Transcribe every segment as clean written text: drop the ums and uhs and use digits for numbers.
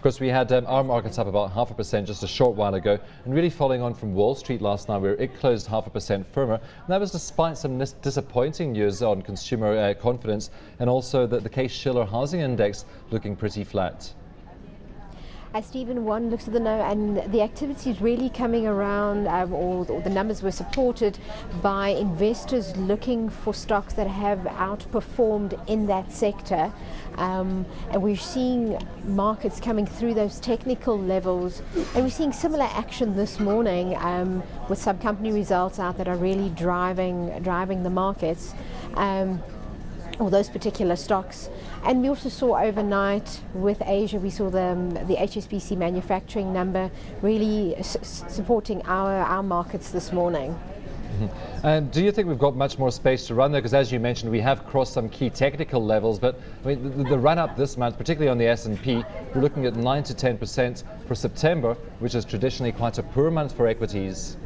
Of course, we had our markets up about 0.5% just a short while ago, and really following on from Wall Street last night, where it closed 0.5% firmer. And that was despite some disappointing news on consumer confidence, and also the Case-Shiller housing index looking pretty flat. As Stephen, one looks at the note, and the activity is really coming around, or the numbers were supported by investors looking for stocks that have outperformed in that sector. And we're seeing markets coming through those technical levels, and we're seeing similar action this morning with some company results out that are really driving the markets. Or those particular stocks. And we also saw overnight with Asia, we saw the HSBC manufacturing number really supporting our markets this morning. Mm-hmm. And do you think we've got much more space to run there? Because as you mentioned, we have crossed some key technical levels, but I mean, the run up this month, particularly on the S&P, we're looking at 9 to 10% for September, which is traditionally quite a poor month for equities.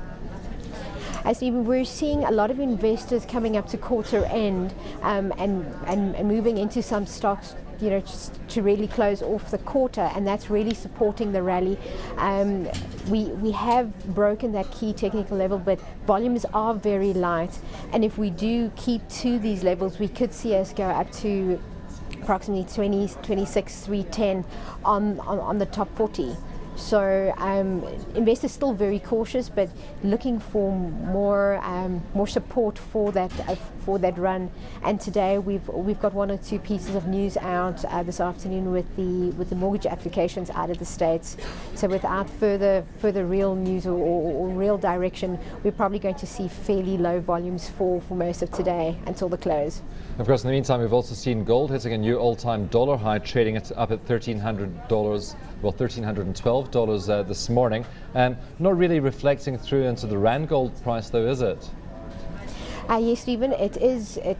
As even we're seeing a lot of investors coming up to quarter end and moving into some stocks, just to really close off the quarter, and that's really supporting the rally. We have broken that key technical level, but volumes are very light, and if we do keep to these levels, we could see us go up to approximately 26, 310 on the top 40. So investors still very cautious, but looking for more support for that run. And today we've got one or two pieces of news out this afternoon with the mortgage applications out of the States. So without further real news or real direction, we're probably going to see fairly low volumes for most of today until the close. Of course, in the meantime, we've also seen gold hitting a new all-time dollar high, trading it up at $1,300, well, $1,312 this morning. Not really reflecting through into the rand gold price, though, is it? Yes, Stephen, it is. It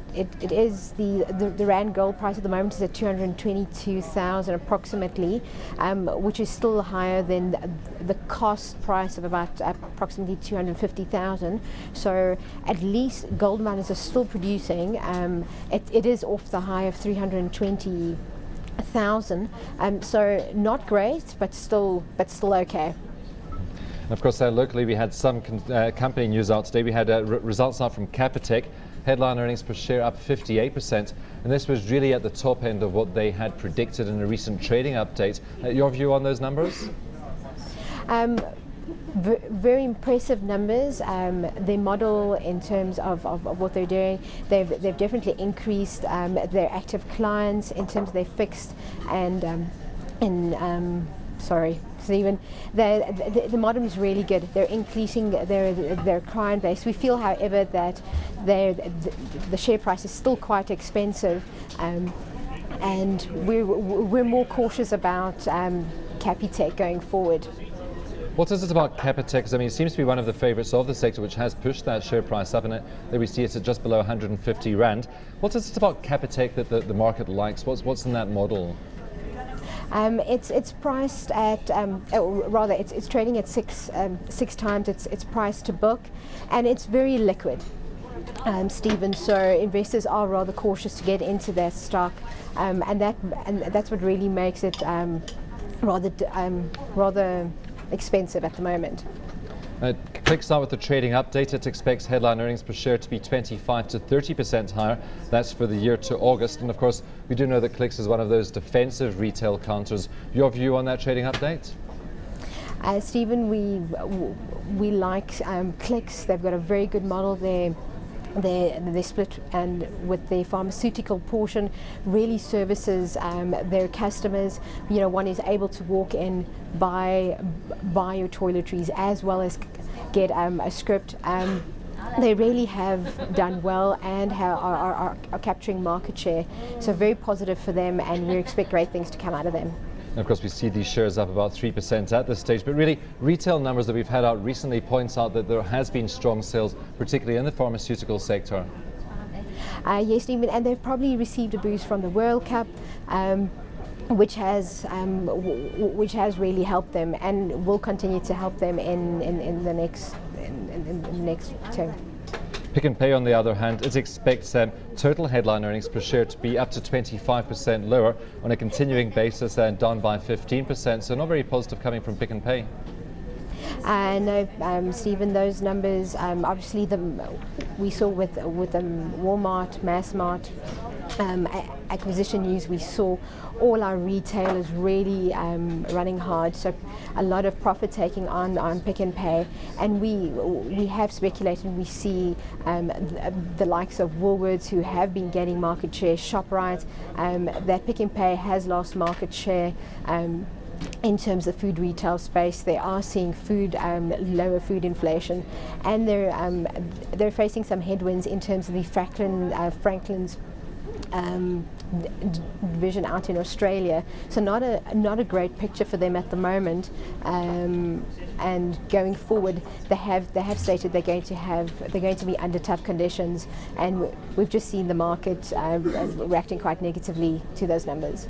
is the rand gold price at the moment is at 222,000 approximately, which is still higher than the cost price of about approximately 250,000. So at least gold miners are still producing. It is off the high of 320,000. So not great, but still okay. And of course, locally we had some company news out today. We had results out from Capitec. Headline earnings per share up 58%, and this was really at the top end of what they had predicted in a recent trading update. Your view on those numbers? Very impressive numbers. Their model in terms of what they're doing, they've definitely increased their active clients in terms of their fixed and sorry, Stephen, the model is really good. They're increasing their client base. We feel, however, that the share price is still quite expensive, and we're more cautious about Capitec going forward. What is it about Capitec? Because I mean, it seems to be one of the favourites of the sector, which has pushed that share price up, and there we see it at just below 150 rand. What is it about Capitec that the market likes? What's in that model? It's priced at, rather, it's trading at six times its price to book, and it's very liquid, Stephen. So investors are rather cautious to get into that stock, and that's what really makes it rather expensive at the moment. Click start with the trading update. It expects headline earnings per share to be 25 to 30% higher. That's for the year to August. And of course, we do know that Clicks is one of those defensive retail counters. Your view on that trading update? Stephen, we like Clicks. They've got a very good model there. They split, and with the pharmaceutical portion really services their customers. One is able to walk in, buy your toiletries as well as get a script. They really have done well and are capturing market share. So very positive for them, and we expect great things to come out of them. And of course, we see these shares up about 3% at this stage. But really, retail numbers that we've had out recently points out that there has been strong sales, particularly in the pharmaceutical sector. Yes, Stephen, and they've probably received a boost from the World Cup, which has really helped them and will continue to help them in the next term. Pick n Pay, on the other hand, it expects total headline earnings per share to be up to 25% lower on a continuing basis and down by 15%. So not very positive coming from Pick n Pay. No, Stephen, those numbers, obviously we saw with Walmart, Massmart, acquisition news, we saw all our retailers really running hard, so a lot of profit taking on Pick n Pay, and we have speculated. We see the likes of Woolworths, who have been getting market share, ShopRite, that Pick n Pay has lost market share. In terms of food retail space, they are seeing lower food inflation, and they're facing some headwinds in terms of the Franklin's division out in Australia. So not a great picture for them at the moment. And going forward, they have stated they're going to be under tough conditions, and we've just seen the market reacting quite negatively to those numbers.